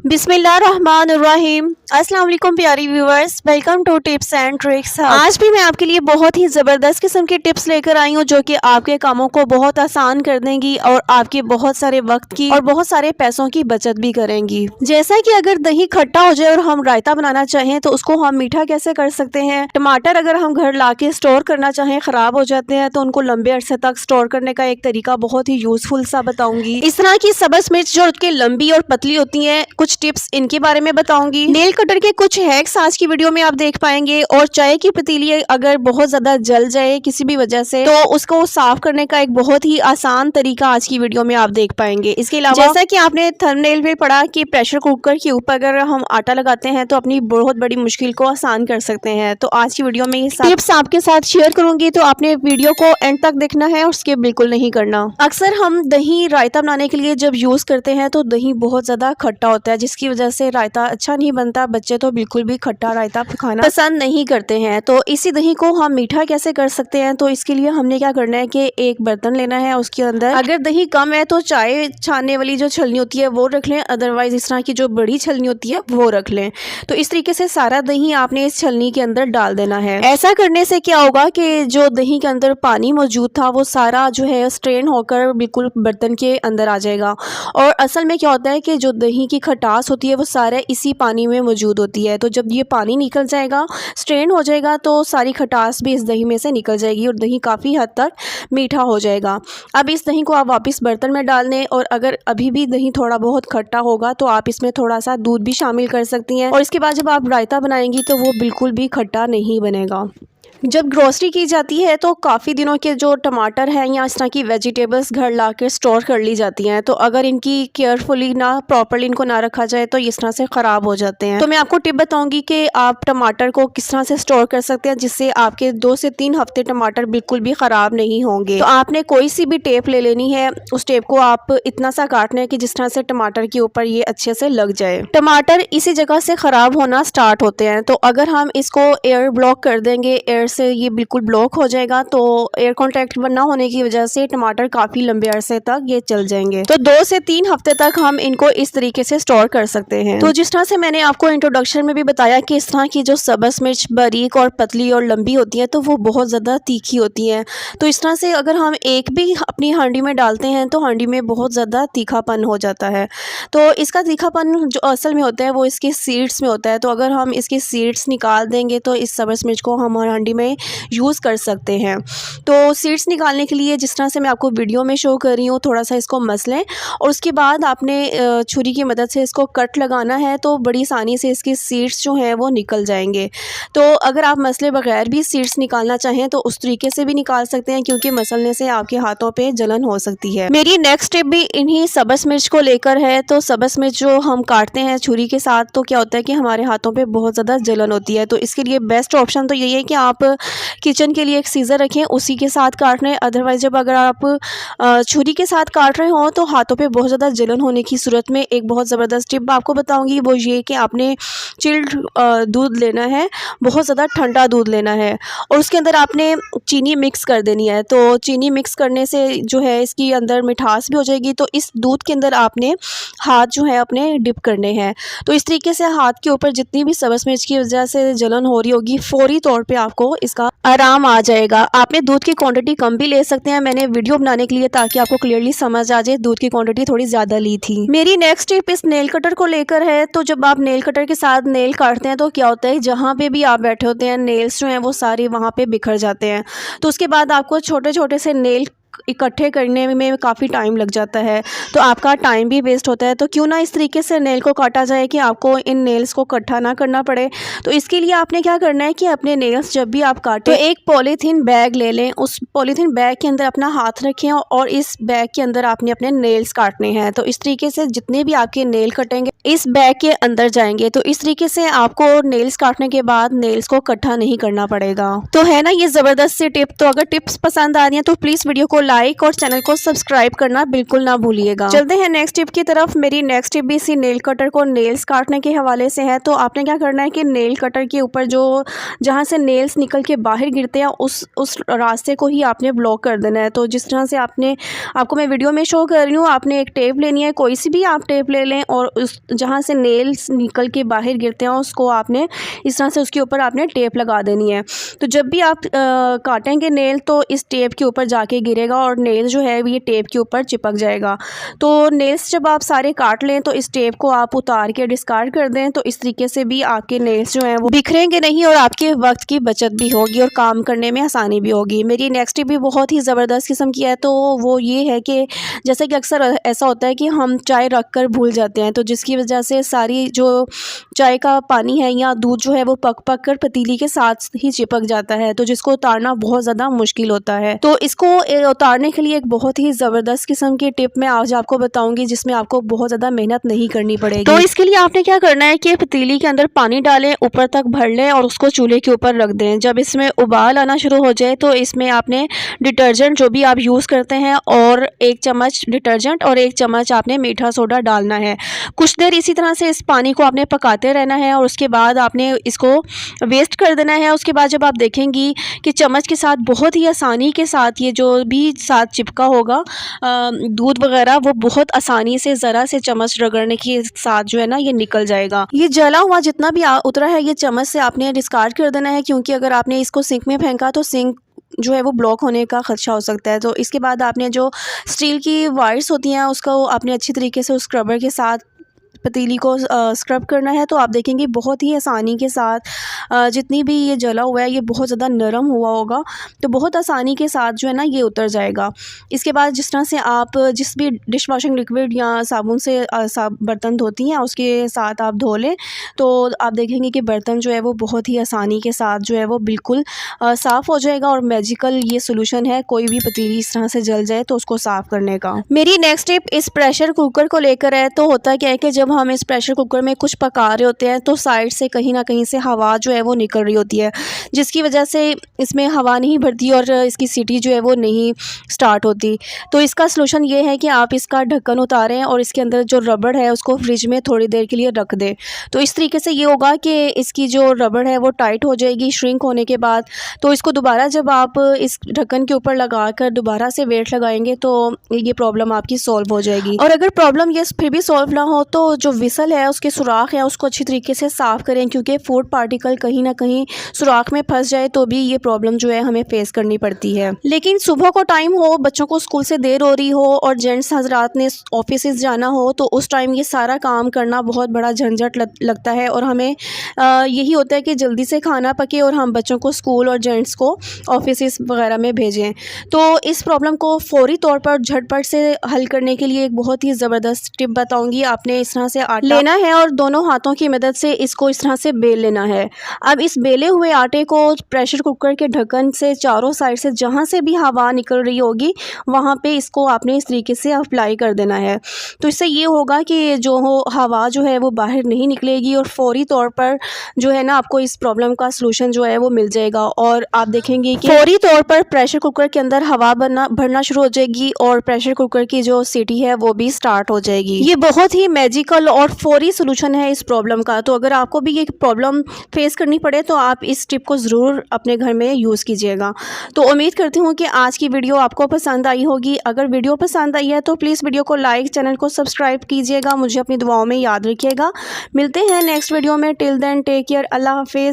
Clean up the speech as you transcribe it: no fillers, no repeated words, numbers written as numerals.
बिस्मिल्लाहिर्रहमानिर्रहीम। अस्सलाम वालेकुम प्यारी viewers, welcome to tips and tricks. आज भी मैं आपके लिए बहुत ही ज़बरदस्त किस्म की टिप्स लेकर आई हूँ जो कि आपके कामों को बहुत आसान कर देंगी और आपके बहुत सारे वक्त की और बहुत सारे पैसों की बचत भी करेंगी। जैसा कि अगर दही खट्टा हो जाए और हम रायता बनाना चाहें तो उसको हम मीठा कैसे कर सकते हैं। टमाटर अगर हम घर ला के स्टोर करना चाहें, ख़राब हो जाते हैं, तो उनको लंबे अरसे तक स्टोर करने का एक तरीका बहुत ही यूज़फुल सा बताऊंगी। इस तरह की सब्ज़ मिर्च जो कि लंबी और पतली होती है, कुछ टिप्स इनके बारे में बताऊंगी। नेल कटर के कुछ हैक्स आज की वीडियो में आप देख पाएंगे। और चाय की पतीली अगर बहुत ज्यादा जल जाए किसी भी वजह से, तो उसको साफ करने का एक बहुत ही आसान तरीका आज की वीडियो में आप देख पाएंगे। इसके अलावा जैसा कि आपने थंबनेल में पढ़ा कि प्रेशर कुकर के ऊपर अगर हम आटा लगाते हैं तो अपनी बहुत बड़ी मुश्किल को आसान कर सकते हैं। तो आज की वीडियो में ये टिप्स आपके साथ शेयर करूंगी, तो आपने वीडियो को एंड तक देखना है और स्किप बिल्कुल नहीं करना। अक्सर हम दही रायता बनाने के लिए जब यूज करते हैं तो दही बहुत ज्यादा खट्टा होता है, जिसकी वजह से रायता अच्छा नहीं बनता। बच्चे तो बिल्कुल भी खट्टा रायता खाना पसंद नहीं करते हैं। तो इसी दही को हम मीठा कैसे कर सकते हैं, तो इसके लिए हमने क्या करना है कि एक बर्तन लेना है। उसके अंदर अगर दही कम है तो चाय छानने वाली जो छलनी होती है वो रख लें, अदरवाइज इस तरह की जो बड़ी छलनी होती है वो रख लें। तो इस तरीके से सारा दही आपने इस छलनी के अंदर डाल देना है। ऐसा करने से क्या होगा कि जो दही के अंदर पानी मौजूद था वो सारा जो है स्ट्रेन होकर बिल्कुल बर्तन के अंदर आ जाएगा। और असल में क्या होता है कि जो दही की खटास होती है वो सारे इसी पानी में मौजूद होती है। तो जब ये पानी निकल जाएगा, स्ट्रेन हो जाएगा, तो सारी खटास भी इस दही में से निकल जाएगी और दही काफ़ी हद तक मीठा हो जाएगा। अब इस दही को आप वापस बर्तन में डाल दें। और अगर अभी भी दही थोड़ा बहुत खट्टा होगा तो आप इसमें थोड़ा सा दूध भी शामिल कर सकती हैं। और इसके बाद जब आप रायता बनाएंगी तो वो बिल्कुल भी खट्टा नहीं बनेगा। जब ग्रोसरी की जाती है तो काफ़ी दिनों के जो टमाटर हैं या इस तरह की वेजिटेबल्स घर ला के स्टोर कर ली जाती हैं। तो अगर इनकी केयरफुली ना प्रॉपर्ली इनको ना रखा जाए तो इस तरह से ख़राब हो जाते हैं। तो मैं आपको टिप बताऊंगी कि आप टमाटर को किस तरह से स्टोर कर सकते हैं जिससे आपके 2 से 3 हफ्ते टमाटर बिल्कुल भी ख़राब नहीं होंगे। तो आपने कोई सी भी टेप ले लेनी है, उस टेप को आप इतना सा काटना है कि जिस तरह से टमाटर के ऊपर ये अच्छे से लग जाए। टमाटर इसी जगह से ख़राब होना स्टार्ट होते हैं। तो अगर हम इसको एयर ब्लॉक कर देंगे, एयर से ये बिल्कुल ब्लॉक हो जाएगा, तो एयर कांटेक्ट ना होने की वजह से टमाटर काफ़ी लंबे अरसे तक ये चल जाएंगे। तो 2 से 3 हफ्ते तक हम इनको इस तरीके से स्टोर कर सकते हैं। तो जिस तरह से मैंने आपको इंट्रोडक्शन में भी बताया कि इस तरह की जो सब्ज़ मिर्च बारीक और पतली और लंबी होती है तो वो बहुत ज़्यादा तीखी होती हैं। तो इस तरह से अगर हम एक भी अपनी हांडी में डालते हैं तो हांडी में बहुत ज़्यादा तीखापन हो जाता है। तो इसका तीखापन जो असल में होता है वो इसके सीड्स में होता है। तो अगर हम इसके सीड्स निकाल देंगे तो इस सब्ज़ मिर्च को हम हांडी में यूज़ कर सकते हैं। तो सीड्स निकालने के लिए जिस तरह से मैं आपको वीडियो में शो कर रही हूँ, थोड़ा सा इसको मस लें और उसके बाद आपने छुरी की मदद से इसको कट लगाना है। तो बड़ी आसानी से इसके सीड्स जो हैं वो निकल जाएंगे। तो अगर आप मसले बगैर भी सीड्स निकालना चाहें तो उस तरीके से भी निकाल सकते हैं, क्योंकि मसलने से आपके हाथों पे जलन हो सकती है। मेरी नेक्स्ट टिप भी इन्हीं सब्ज़ मिर्च को लेकर है। तो सब्ज़ मिर्च जो हम काटते हैं छुरी के साथ, तो क्या होता है कि हमारे हाथों पे बहुत ज़्यादा जलन होती है। तो इसके लिए बेस्ट ऑप्शन तो यही है कि आप किचन के लिए एक सीज़र रखें, उसी के साथ काट रहे हैं। अदरवाइज जब अगर आप छुरी के साथ काट रहे हो तो हाथों पे बहुत ज़्यादा जलन होने की सूरत में एक बहुत ज़बरदस्त टिप आपको बताऊंगी, वो ये कि आपने चिल्ड दूध लेना है, बहुत ज़्यादा ठंडा दूध लेना है और उसके अंदर आपने चीनी मिक्स कर देनी है। तो चीनी मिक्स करने से जो है इसकी अंदर मिठास भी हो जाएगी। तो इस दूध के अंदर आपने हाथ जो है अपने डिप करने हैं। तो इस तरीके से हाथ के ऊपर जितनी भी सब्ज़ मिर्च की वजह से जलन हो रही होगी, फौरी तौर पे आपको इसका आराम आ जाएगा। आपने दूध की क्वांटिटी कम भी ले सकते हैं। मैंने वीडियो बनाने के लिए ताकि आपको क्लियरली समझ आ जाए, दूध की क्वांटिटी थोड़ी ज़्यादा ली थी। मेरी नेक्स्ट टिप इस नेल कटर को लेकर है। तो जब आप नेल कटर के साथ नेल काटते हैं तो क्या होता है, जहाँ पे भी आप बैठे होते हैं नेल्स जो हैं वो सारे वहाँ पे बिखर जाते हैं। तो उसके बाद आपको छोटे छोटे से नेल इकट्ठे करने में काफ़ी टाइम लग जाता है, तो आपका टाइम भी वेस्ट होता है। तो क्यों ना इस तरीके से नेल को काटा जाए कि आपको इन नेल्स को इकट्ठा ना करना पड़े। तो इसके लिए आपने क्या करना है कि अपने नेल्स जब भी आप काटें तो एक पॉलीथीन बैग ले लें, उस पॉलीथीन बैग के अंदर अपना हाथ रखें और इस बैग के अंदर आपने अपने नेल्स काटने हैं। तो इस तरीके से जितने भी आपके नेल कटेंगे इस बैग के अंदर जाएंगे। तो इस तरीके से आपको नेल्स काटने के बाद नेल्स को इकट्ठा नहीं करना पड़ेगा। तो है ना ये ज़बरदस्त सी टिप। तो अगर टिप्स पसंद आ रही हैं तो प्लीज़ वीडियो को लाइक और चैनल को सब्सक्राइब करना बिल्कुल ना भूलिएगा। चलते हैं नेक्स्ट टिप की तरफ। मेरी नेक्स्ट टिप भी इसी नेल कटर को नेल्स काटने के हवाले से है। तो आपने क्या करना है कि नेल कटर के ऊपर जो जहाँ से नेल्स निकल के बाहर गिरते हैं उस रास्ते को ही आपने ब्लॉक कर देना है। तो जिस तरह से आपको मैं वीडियो में शो कर रही हूँ, आपने एक टेप लेनी है, कोई सी भी आप टेप ले लें और उस जहाँ से नेल्स निकल के बाहर गिरते हैं उसको आपने इस तरह से उसके ऊपर आपने टेप लगा देनी है। तो जब भी आप काटेंगे नेल तो इस टेप के ऊपर जाके गिरेगा और नेल जो है ये टेप के ऊपर चिपक जाएगा। तो नेल्स जब आप सारे काट लें तो इस टेप को आप उतार के डिस्कार्ड कर दें। तो इस तरीके से भी आपके नेल्स जो हैं वो बिखरेंगे नहीं और आपके वक्त की बचत भी होगी और काम करने में आसानी भी होगी। मेरी नेक्स्ट टिप भी बहुत ही ज़बरदस्त किस्म की है। तो वो ये है कि जैसे कि अक्सर ऐसा होता है कि हम चाय रख कर भूल जाते हैं, तो जिसकी वजह से सारी जो चाय का पानी है या दूध जो है वो पक कर पतीली के साथ ही चिपक जाता है, तो जिसको उतारना बहुत ज़्यादा मुश्किल होता है। तो इसको उतारने के लिए एक बहुत ही ज़बरदस्त किस्म की टिप मैं आज आपको बताऊंगी जिसमें आपको बहुत ज़्यादा मेहनत नहीं करनी पड़ेगी। तो इसके लिए आपने क्या करना है कि पतीली के अंदर पानी डालें, ऊपर तक भर लें और उसको चूल्हे के ऊपर रख दें। जब इसमें उबाल आना शुरू हो जाए तो इसमें आपने डिटर्जेंट जो भी आप यूज़ करते हैं और 1 चम्मच डिटर्जेंट और 1 चम्मच आपने मीठा सोडा डालना है। कुछ देर इसी तरह से इस पानी को आपने पकाते रहना है और उसके बाद आपने इसको वेस्ट कर देना है। उसके बाद जब आप देखेंगी कि चम्मच के साथ बहुत ही आसानी के साथ ये जो भी साथ चिपका होगा दूध वगैरह वो बहुत आसानी से ज़रा से चम्मच रगड़ने के साथ जो है ना ये निकल जाएगा। ये जला हुआ जितना भी उतरा है ये चम्मच से आपने डिस्कार्ड कर देना है, क्योंकि अगर आपने इसको सिंक में फेंका तो सिंक जो है वो ब्लॉक होने का खदशा हो सकता है। तो इसके बाद आपने जो स्टील की वायर्स होती हैं उसको आपने अच्छी तरीके से उस स्क्रबर के साथ पतीली को स्क्रब करना है। तो आप देखेंगे बहुत ही आसानी के साथ जितनी भी ये जला हुआ है ये बहुत ज़्यादा नरम हुआ होगा, तो बहुत आसानी के साथ जो है ना ये उतर जाएगा। इसके बाद जिस तरह से आप जिस भी डिश वॉशिंग लिक्विड या साबुन से बर्तन धोती हैं उसके साथ आप धो लें तो आप देखेंगे कि बर्तन जो है वो बहुत ही आसानी के साथ जो है वो बिल्कुल साफ़ हो जाएगा। और मैजिकल ये सोल्यूशन है कोई भी पतीली इस तरह से जल जाए तो उसको साफ़ करने का। मेरी नेक्स्ट टिप इस प्रेशर कुकर को लेकर है। तो होता क्या है कि जब हम इस प्रेशर कुकर में कुछ पका रहे होते हैं तो साइड से कहीं ना कहीं से हवा जो है वो निकल रही होती है, जिसकी वजह से इसमें हवा नहीं भरती और इसकी सीटी जो है वो नहीं स्टार्ट होती। तो इसका सलूशन ये है कि आप इसका ढक्कन उतारें और इसके अंदर जो रबड़ है उसको फ्रिज में थोड़ी देर के लिए रख दें। तो इस तरीके से ये होगा कि इसकी जो रबड़ है वो टाइट हो जाएगी श्रिंक होने के बाद। तो इसको दोबारा जब आप इस ढक्कन के ऊपर लगा कर दोबारा से वेट लगाएंगे तो ये प्रॉब्लम आपकी सॉल्व हो जाएगी। और अगर प्रॉब्लम ये फिर भी सॉल्व ना हो तो जो विसल है उसके सुराख है उसको अच्छी तरीके से साफ़ करें, क्योंकि फूड पार्टिकल कहीं ना कहीं सुराख में फंस जाए तो भी ये प्रॉब्लम जो है हमें फेस करनी पड़ती है। लेकिन सुबह को टाइम हो, बच्चों को स्कूल से देर हो रही हो और जेंट्स हजरात ने ऑफिस जाना हो तो उस टाइम ये सारा काम करना बहुत बड़ा झंझट लगता है और हमें यही होता है कि जल्दी से खाना पके और हम बच्चों को स्कूल और जेंट्स को ऑफिस वगैरह में भेजें। तो इस प्रॉब्लम को फौरी तौर पर झटपट से हल करने के लिए एक बहुत ही ज़बरदस्त टिप बताऊँगी। आपने इस तरह से आटा लेना है और दोनों हाथों की मदद से इसको इस तरह से बेल लेना है। अब इस बेले हुए आटे को प्रेशर कुकर के ढक्कन से चारों साइड से जहाँ से भी हवा निकल रही होगी वहाँ पे इसको आपने इस तरीके से अप्लाई कर देना है। तो इससे ये होगा कि जो हवा जो है वो बाहर नहीं निकलेगी और फौरी तौर पर जो है ना आपको इस प्रॉब्लम का सलूशन जो है वो मिल जाएगा। और आप देखेंगे कि फौरी तौर पर प्रेशर कुकर के अंदर हवा भरना शुरू हो जाएगी और प्रेशर कुकर की जो सीटी है वो भी स्टार्ट हो जाएगी। ये बहुत ही मैजिकल और फौरी सोल्यूशन है इस प्रॉब्लम का। तो अगर आपको भी ये प्रॉब्लम फेस करनी पड़े तो आप इस टिप को ज़रूर अपने घर में यूज़ कीजिएगा। तो उम्मीद करती हूँ कि आज की वीडियो आपको पसंद आई होगी। अगर वीडियो पसंद आई है तो प्लीज़ वीडियो को लाइक, चैनल को सब्सक्राइब कीजिएगा। मुझे अपनी दुआओं में याद रखिएगा। मिलते हैं नेक्स्ट वीडियो में। Till then take care. अल्लाह हाफिज़।